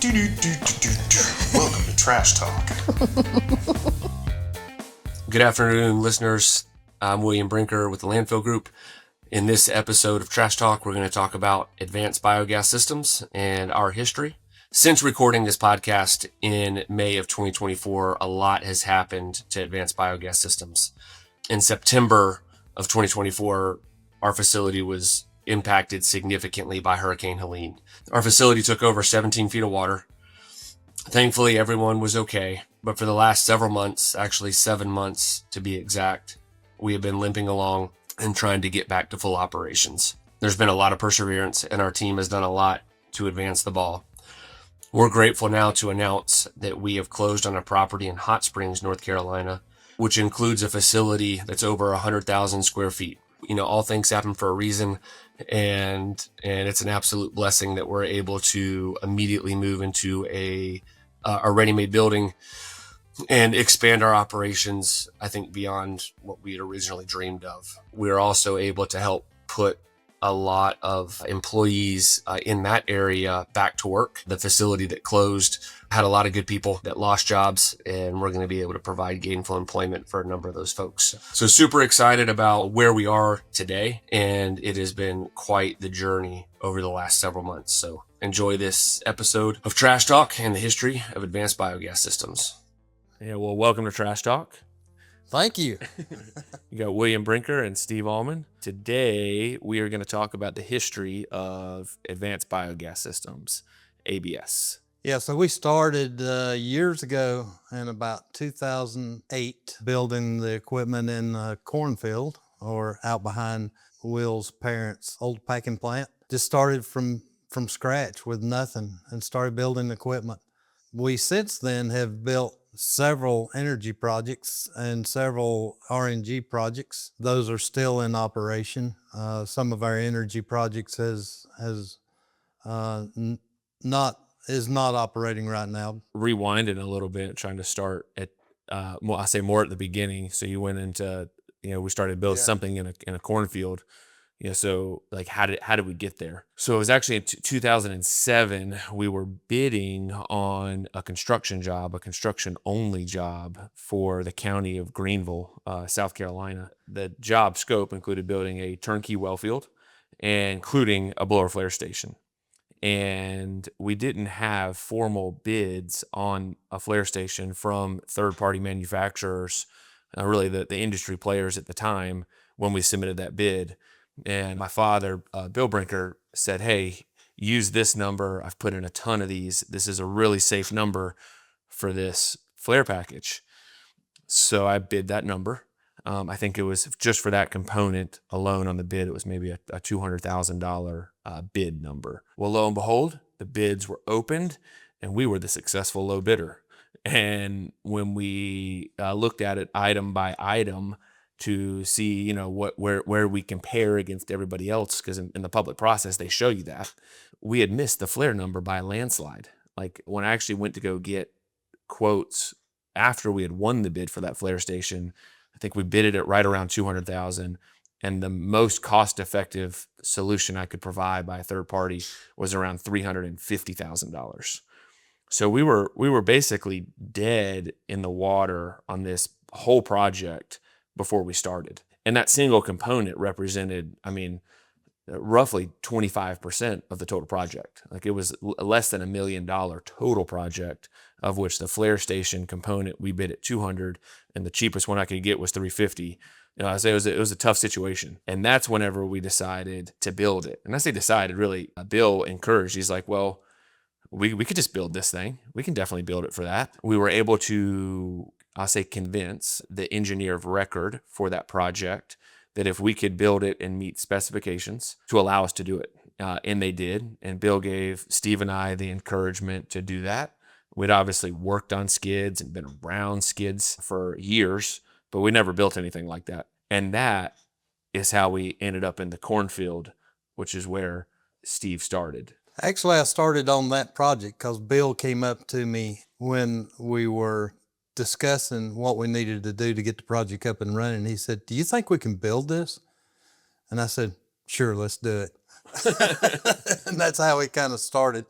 Welcome to Trash Talk. Good afternoon, listeners. I'm William Brinker with the Landfill Group. In this episode of Trash Talk, we're going to talk about advanced biogas systems and our history. Since recording this podcast in May of 2024, a lot has happened to advanced biogas systems. In September of 2024, our facility was impacted significantly by Hurricane Helene. Our facility took over 17 feet of water. Thankfully, everyone was okay, but for the last several months, actually 7 months to be exact, we have been limping along and trying to get back to full operations. There's been a lot of perseverance, and our team has done a lot to advance the ball. We're grateful now to announce that we have closed on a property in Hot Springs, North Carolina, which includes a facility that's over 100,000 square feet. You know, all things happen for a reason, and it's an absolute blessing that we're able to immediately move into a ready-made building and expand our operations, I think, beyond what we had originally dreamed of. We're also able to help put a lot of employees in that area back to work. The facility that closed had a lot of good people that lost jobs, and we're going to be able to provide gainful employment for a number of those folks. So super excited about where we are today, and it has been quite the journey over the last several months. So enjoy this episode of Trash Talk and the history of advanced biogas systems. Yeah, well, welcome to Trash Talk. Thank you. You got William Brinker and Steve Allman. Today, we are going to talk about the history of advanced biogas systems, ABS. Yeah, so we started years ago in about 2008 building the equipment in a cornfield or out behind Will's parents' old packing plant. Just started from scratch with nothing and started building equipment. We since then have built several energy projects and several RNG projects. Those are still in operation. Some of our energy projects is not operating right now. Rewinding a little bit, trying to start at, I say more at the beginning. So you went into, we started building something in a cornfield. So like how did we get there? So it was actually in 2007, we were bidding on a construction only job for the county of Greenville, South Carolina. The job scope included building a turnkey well field and including a blower flare station. And we didn't have formal bids on a flare station from third-party manufacturers, really the industry players at the time when we submitted that bid. And my father, Bill Brinker, said, hey, use this number. I've put in a ton of these. This is a really safe number for this flare package. So I bid that number. I think it was just for that component alone on the bid, it was maybe a $200,000 bid number. Well, lo and behold, the bids were opened and we were the successful low bidder. And when we looked at it item by item, to see, where we compare against everybody else, because in the public process, they show you that. We had missed the flare number by a landslide. Like when I actually went to go get quotes after we had won the bid for that flare station, I think we bid it at right around $200,000. And the most cost-effective solution I could provide by a third party was around $350,000. So we were basically dead in the water on this whole project before we started. And that single component represented, roughly 25% of the total project. Like it was less than $1 million total project, of which the flare station component we bid at 200, and the cheapest one I could get was 350. I say it was a tough situation. And that's whenever we decided to build it. And I say decided, really, Bill encouraged. He's like, well, we could just build this thing. We can definitely build it for that. We were able to, convince the engineer of record for that project that if we could build it and meet specifications to allow us to do it. And they did. And Bill gave Steve and I the encouragement to do that. We'd obviously worked on skids and been around skids for years, but we never built anything like that. And that is how we ended up in the cornfield, which is where Steve started. Actually, I started on that project because Bill came up to me when we were discussing what we needed to do to get the project up and running. He said, do you think we can build this? And I said, sure, let's do it. And that's how we kind of started.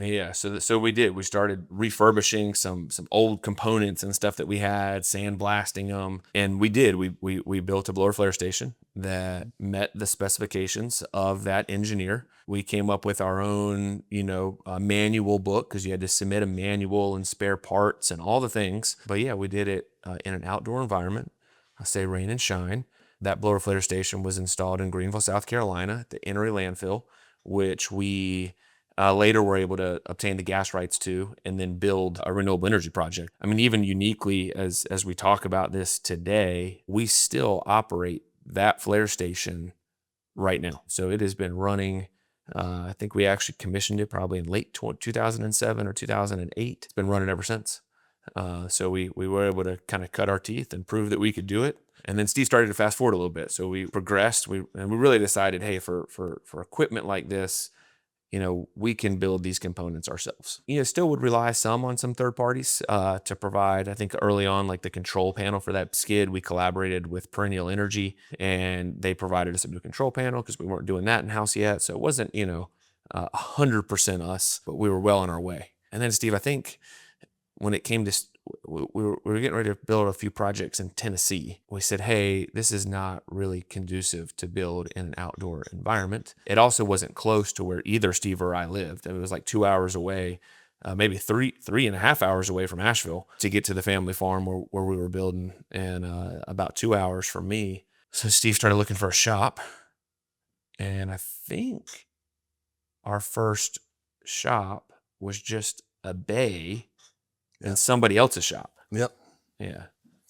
Yeah, so we did. We started refurbishing some old components and stuff that we had, sandblasting them, and we did. We built a blower flare station that met the specifications of that engineer. We came up with our own, manual book, because you had to submit a manual and spare parts and all the things. But yeah, we did it in an outdoor environment. I say rain and shine. That blower flare station was installed in Greenville, South Carolina, at the Enoree landfill, which we later were able to obtain the gas rights to, and then build a renewable energy project. I mean, even uniquely, as we talk about this today, we still operate that flare station right now. So it has been running. I think we actually commissioned it probably in late 2007 or 2008. It's been running ever since. So we were able to kind of cut our teeth and prove that we could do it. And then Steve started to fast forward a little bit. So we progressed. We really decided, hey, for equipment like this, we can build these components ourselves. Still would rely some on some third parties to provide. I think early on, like the control panel for that skid, we collaborated with Perennial Energy, and they provided us a new control panel because we weren't doing that in-house yet. So it wasn't, 100% us, but we were well on our way. And then Steve, I think when it came to, we were getting ready to build a few projects in Tennessee. We said, hey, this is not really conducive to build in an outdoor environment. It also wasn't close to where either Steve or I lived. It was like 2 hours away, maybe three and a half hours away from Asheville to get to the family farm where we were building, and about 2 hours from me. So Steve started looking for a shop, and I think our first shop was just a bay in somebody else's shop. Yep. Yeah.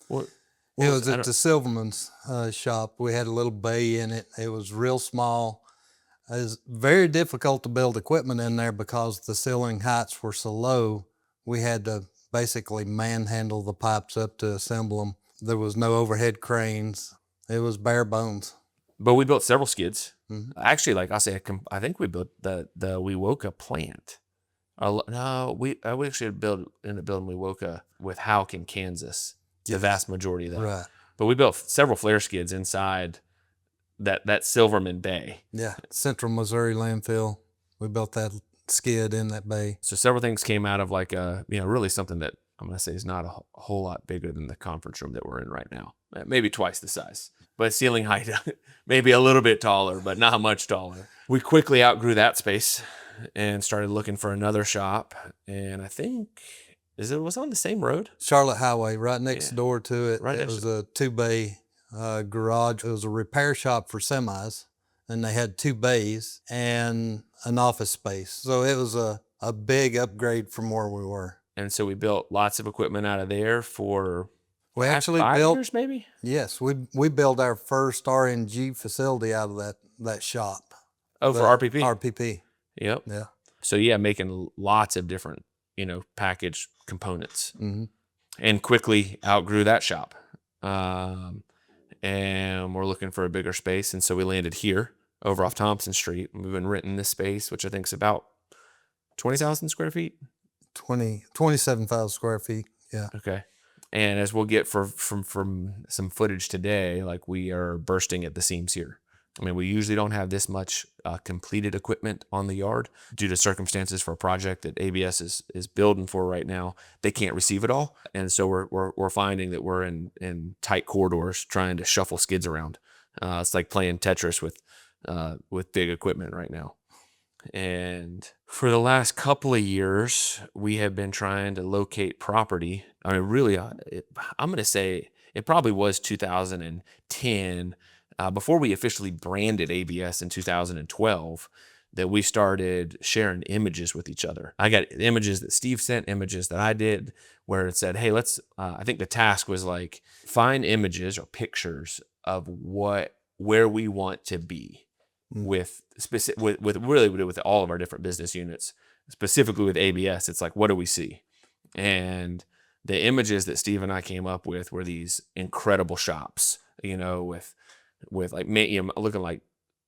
It was at the Silverman's shop. We had a little bay in it. It was real small. It was very difficult to build equipment in there because the ceiling heights were so low. We had to basically manhandle the pipes up to assemble them. There was no overhead cranes. It was bare bones. But we built several skids. Mm-hmm. Actually, like I say, I think we built the Wewoka plant. No, we actually ended up building Wewoka with Houck in Kansas, the vast majority of that. Right. But we built several flare skids inside that Silverman Bay. Yeah, Central Missouri landfill. We built that skid in that bay. So several things came out of like really something that I'm going to say is not a whole lot bigger than the conference room that we're in right now. Maybe twice the size. But ceiling height, maybe a little bit taller, but not much taller. We quickly outgrew that space and started looking for another shop. And I think, was it on the same road? Charlotte Highway, right next door to it. Right it was a 2-bay garage. It was a repair shop for semis, and they had 2 bays and an office space. So it was a big upgrade from where we were. And so we built lots of equipment out of there for we actually 5 built years, maybe? Yes, we built our first RNG facility out of that shop. Oh, for RPP? RPP. Yep. Yeah. So yeah, making lots of different, packaged components. Mm-hmm. And quickly outgrew that shop. And we're looking for a bigger space. And so we landed here over off Thompson Street. We've been renting this space, which I think is about 20,000 square feet. 27,000 square feet. Yeah. Okay. And as we'll get from some footage today, like we are bursting at the seams here. I mean, we usually don't have this much completed equipment on the yard due to circumstances for a project that ABS is building for right now. They can't receive it all, and so we're finding that we're in tight corridors trying to shuffle skids around. It's like playing Tetris with big equipment right now. And for the last couple of years, we have been trying to locate property. I mean, really, I'm going to say it probably was 2010. Before we officially branded ABS in 2012, that we started sharing images with each other. I got images that Steve sent, images that I did, where it said, hey, I think the task was like, find images or pictures of where we want to be with all of our different business units, specifically with ABS. It's like, what do we see? And the images that Steve and I came up with were these incredible shops, with like looking like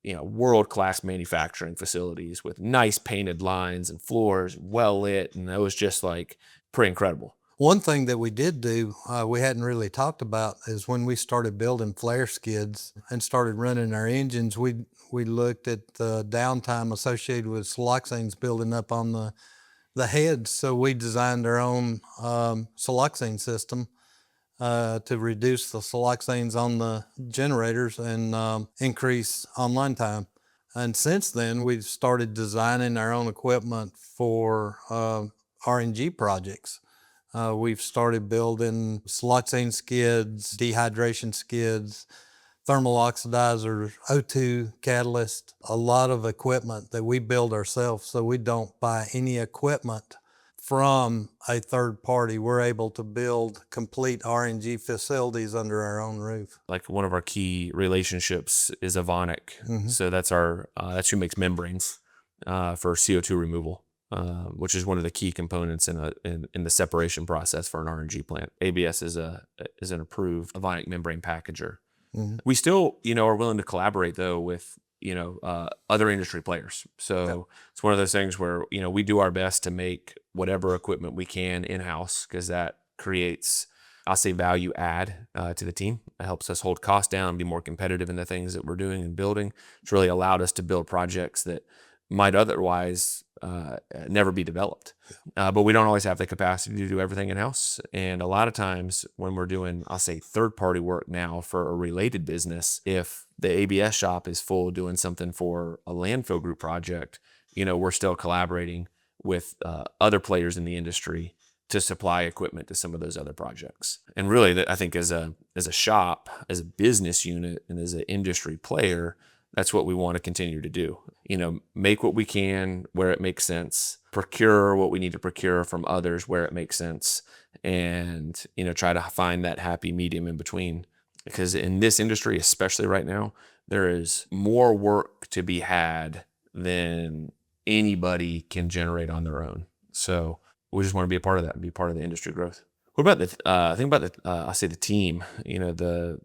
world-class manufacturing facilities with nice painted lines and floors, well lit, and it was just like pretty incredible. One thing that we did do, we hadn't really talked about, is when we started building flare skids and started running our engines, we looked at the downtime associated with siloxanes building up on the the heads, so we designed our own siloxane system to reduce the siloxanes on the generators and increase online time. And since then, we've started designing our own equipment for RNG projects. We've started building siloxane skids, dehydration skids, thermal oxidizers, O2 catalyst, a lot of equipment that we build ourselves, so we don't buy any equipment from a third party. We're able to build complete RNG facilities under our own roof. Like one of our key relationships is Avonic. So that's that's who makes membranes for CO2 removal, which is one of the key components in the separation process for an RNG plant. ABS is an approved Avonic membrane packager. We still, are willing to collaborate though with, other industry players. So it's one of those things where, we do our best to make whatever equipment we can in-house, because that creates, I'll say, value add to the team. It helps us hold costs down, be more competitive in the things that we're doing and building. It's really allowed us to build projects that might otherwise never be developed. But we don't always have the capacity to do everything in-house. And a lot of times when we're doing, I'll say, third-party work now for a related business, if the ABS shop is full doing something for a Landfill Group project, we're still collaborating with other players in the industry to supply equipment to some of those other projects. And really, I think as a shop, as a business unit, and as an industry player, that's what we want to continue to do. Make what we can where it makes sense, procure what we need to procure from others where it makes sense, and, try to find that happy medium in between. Because in this industry, especially right now, there is more work to be had than anybody can generate on their own. So we just want to be a part of that and be part of the industry growth. What about I'll say the team, the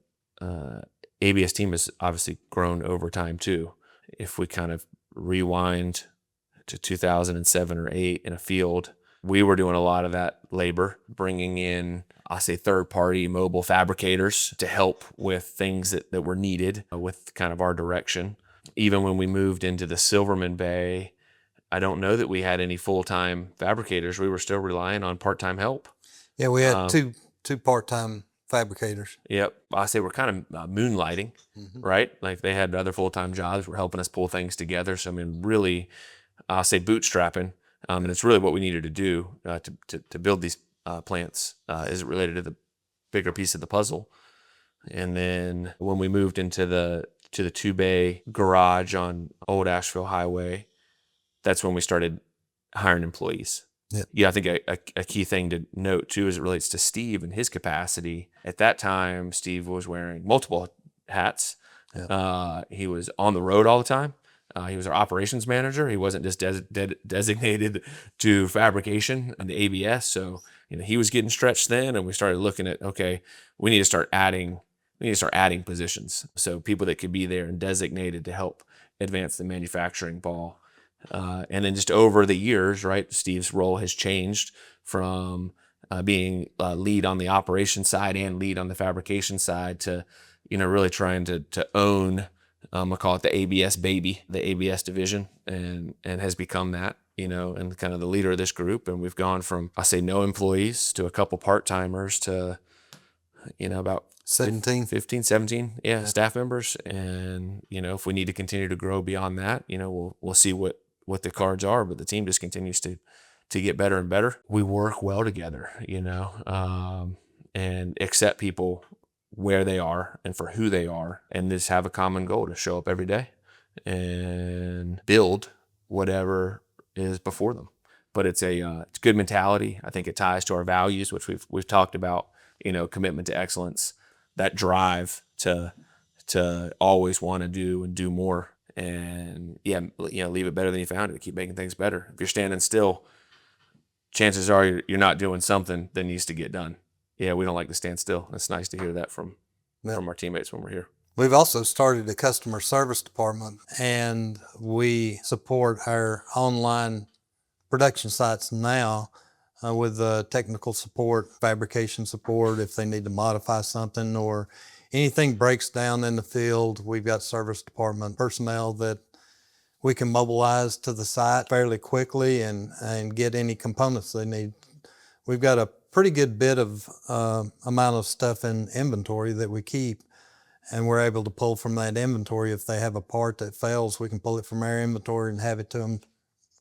ABS team has obviously grown over time too. If we kind of rewind to 2007 or 8 in a field, we were doing a lot of that labor, bringing in, I'll say, third-party mobile fabricators to help with things that were needed with kind of our direction. Even when we moved into the Silverman Bay, I don't know that we had any full-time fabricators. We were still relying on part-time help. Yeah, we had two part-time fabricators. Yep. I say we're kind of moonlighting, right? Like they had other full-time jobs, were helping us pull things together. So, really, I'll say bootstrapping. And it's really what we needed to do to build these plants is related to the bigger piece of the puzzle. And then when we moved into the 2-bay garage on Old Asheville Highway, that's when we started hiring employees. Yeah, I think a key thing to note too as it relates to Steve and his capacity. At that time, Steve was wearing multiple hats. He was on the road all the time. He was our operations manager. He wasn't just designated to fabrication and the ABS. So, he was getting stretched then, and we started looking at, okay, we need to start adding positions. So people that could be there and designated to help advance the manufacturing ball. And then just over the years, right, Steve's role has changed from being lead on the operations side and lead on the fabrication side to, really trying to own, I'll call it the ABS baby, the ABS division, and has become that, and kind of the leader of this group. And we've gone from, I say, no employees to a couple part-timers to, about 17, 17 staff members. And, if we need to continue to grow beyond that, we'll see what the cards are, but the team just continues to get better and better. We work well together, and accept people where they are and for who they are, and just have a common goal to show up every day and build whatever is before them. But it's good mentality. I think it ties to our values, which we've talked about, commitment to excellence, that drive to always want to do and do more. And leave it better than you found it, to keep making things better. If you're standing still, chances are you're not doing something that needs to get done. Yeah, we don't like to stand still. It's nice to hear that from our teammates when we're here. We've also started a customer service department, and we support our online production sites now with technical support, fabrication support, if they need to modify something or anything breaks down in the field. We've got service department personnel that we can mobilize to the site fairly quickly and get any components they need. We've got a pretty good bit of amount of stuff in inventory that we keep, and we're able to pull from that inventory. If they have a part that fails, we can pull it from our inventory and have it to them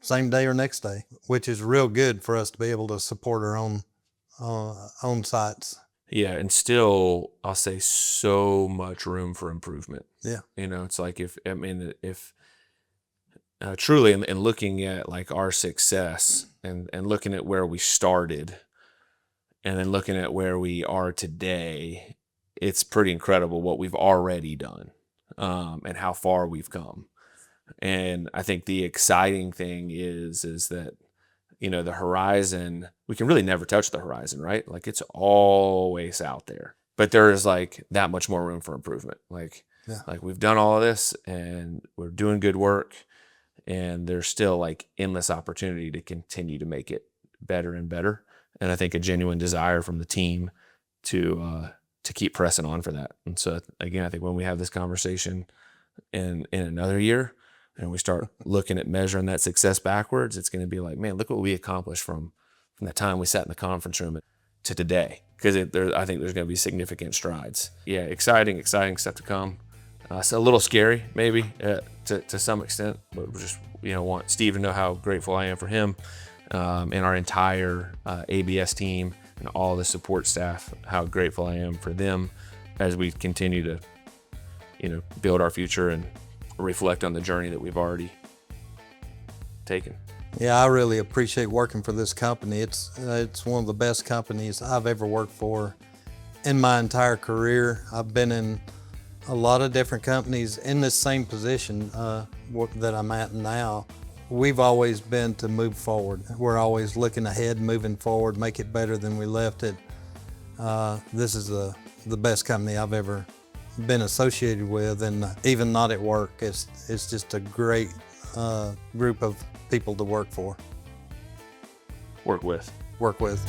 same day or next day, which is real good for us to be able to support our own sites. Yeah, and still, I'll say so much room for improvement. Yeah. It's like if truly, and looking at like our success and looking at where we started and then looking at where we are today, it's pretty incredible what we've already done, and how far we've come. And I think the exciting thing is that, the horizon, we can really never touch the horizon, right? Like it's always out there, but there is like that much more room for improvement. Like we've done all of this and we're doing good work, and there's still like endless opportunity to continue to make it better and better. And I think a genuine desire from the team to keep pressing on for that. And so again, I think when we have this conversation in another year, and we start looking at measuring that success backwards, it's going to be like, man, look what we accomplished from the time we sat in the conference room to today. Because I think there's going to be significant strides. Yeah, exciting stuff to come. It's a little scary, maybe, to some extent, but we just want Steve to know how grateful I am for him, and our entire ABS team and all the support staff, how grateful I am for them as we continue to build our future and reflect on the journey that we've already taken. Yeah, I really appreciate working for this company. It's one of the best companies I've ever worked for in my entire career. I've been in a lot of different companies in this same position that I'm at now. We've always been to move forward. We're always looking ahead, moving forward, make it better than we left it. This is the best company I've ever been associated with, and even not at work. It's just a great group of people to work for. Work with. Work with.